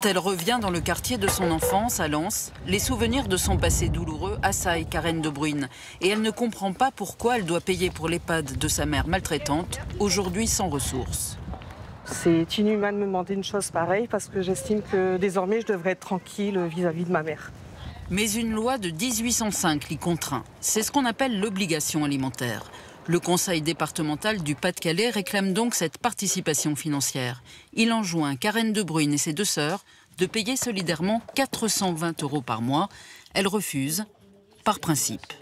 Quand elle revient dans le quartier de son enfance, à Lens, les souvenirs de son passé douloureux assaillent Karen De Bruyne. Et elle ne comprend pas pourquoi elle doit payer pour l'EHPAD de sa mère maltraitante, aujourd'hui sans ressources. C'est inhumain de me demander une chose pareille parce que j'estime que désormais je devrais être tranquille vis-à-vis de ma mère. Mais une loi de 1805 l'y contraint. C'est ce qu'on appelle l'obligation alimentaire. Le conseil départemental du Pas-de-Calais réclame donc cette participation financière. Il enjoint Karen De Bruyne et ses deux sœurs de payer solidairement 420 € par mois. Elle refuse, par principe.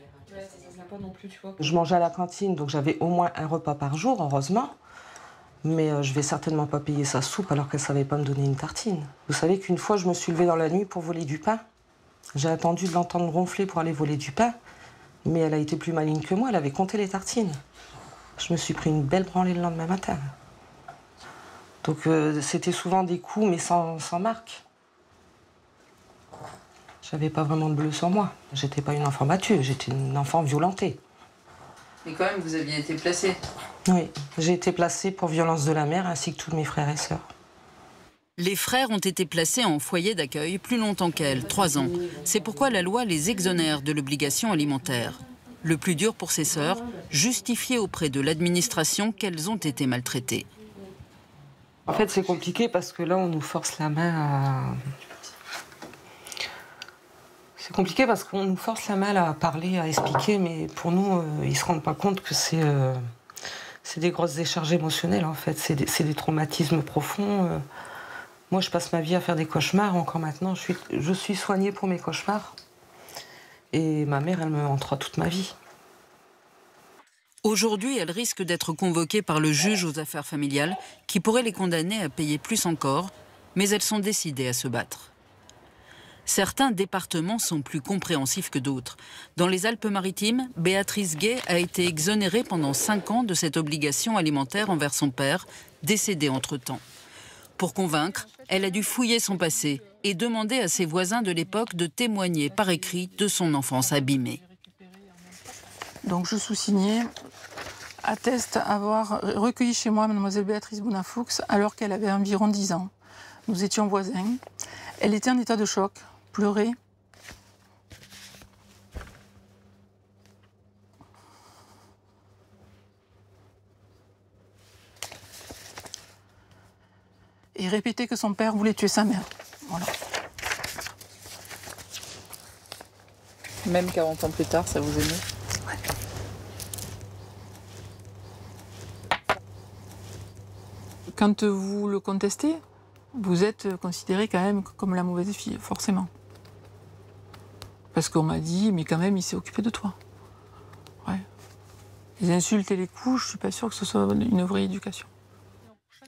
Je mangeais à la cantine, donc j'avais au moins un repas par jour, heureusement. Mais je vais certainement pas payer sa soupe alors qu'elle savait pas me donner une tartine. Vous savez qu'une fois, je me suis levée dans la nuit pour voler du pain. J'ai attendu de l'entendre ronfler pour aller voler du pain. Mais elle a été plus maligne que moi, elle avait compté les tartines. Je me suis pris une belle branlée le lendemain matin. Donc c'était souvent des coups, mais sans marque. J'avais pas vraiment de bleu sur moi. J'étais pas une enfant battue, j'étais une enfant violentée. Mais quand même, vous aviez été placée. Oui, j'ai été placée pour violence de la mère, ainsi que tous mes frères et sœurs. Les frères ont été placés en foyer d'accueil plus longtemps qu'elle, 3 ans. C'est pourquoi la loi les exonère de l'obligation alimentaire. Le plus dur pour ses sœurs, justifier auprès de l'administration qu'elles ont été maltraitées. En fait, c'est compliqué parce que là, on nous force la main à... C'est compliqué parce qu'on nous force la main à parler, à expliquer, mais pour nous, ils ne se rendent pas compte que c'est des grosses décharges émotionnelles, en fait. C'est des traumatismes profonds. Moi, je passe ma vie à faire des cauchemars. Encore maintenant, je suis soignée pour mes cauchemars. Et ma mère, elle me hantera toute ma vie. Aujourd'hui, elle risque d'être convoquée par le juge aux affaires familiales qui pourrait les condamner à payer plus encore, mais elles sont décidées à se battre. Certains départements sont plus compréhensifs que d'autres. Dans les Alpes-Maritimes, Béatrice Gay a été exonérée pendant 5 ans de cette obligation alimentaire envers son père, décédé entre-temps. Pour convaincre, elle a dû fouiller son passé et demander à ses voisins de l'époque de témoigner par écrit de son enfance abîmée. Donc je sous-signais, atteste avoir recueilli chez moi mademoiselle Béatrice Bounafoux alors qu'elle avait environ 10 ans. Nous étions voisins. Elle était en état de choc, pleurait. Et répétait que son père voulait tuer sa mère. Voilà. Même 40 ans plus tard, ça vous émeut? Ouais. Quand vous le contestez, vous êtes considérée quand même comme la mauvaise fille, forcément. Parce qu'on m'a dit, mais quand même, il s'est occupé de toi. Ouais. Les insultes et les coups, je ne suis pas sûre que ce soit une vraie éducation.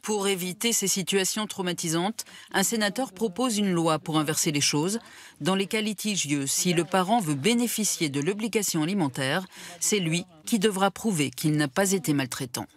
Pour éviter ces situations traumatisantes, un sénateur propose une loi pour inverser les choses. Dans les cas litigieux, si le parent veut bénéficier de l'obligation alimentaire, c'est lui qui devra prouver qu'il n'a pas été maltraitant.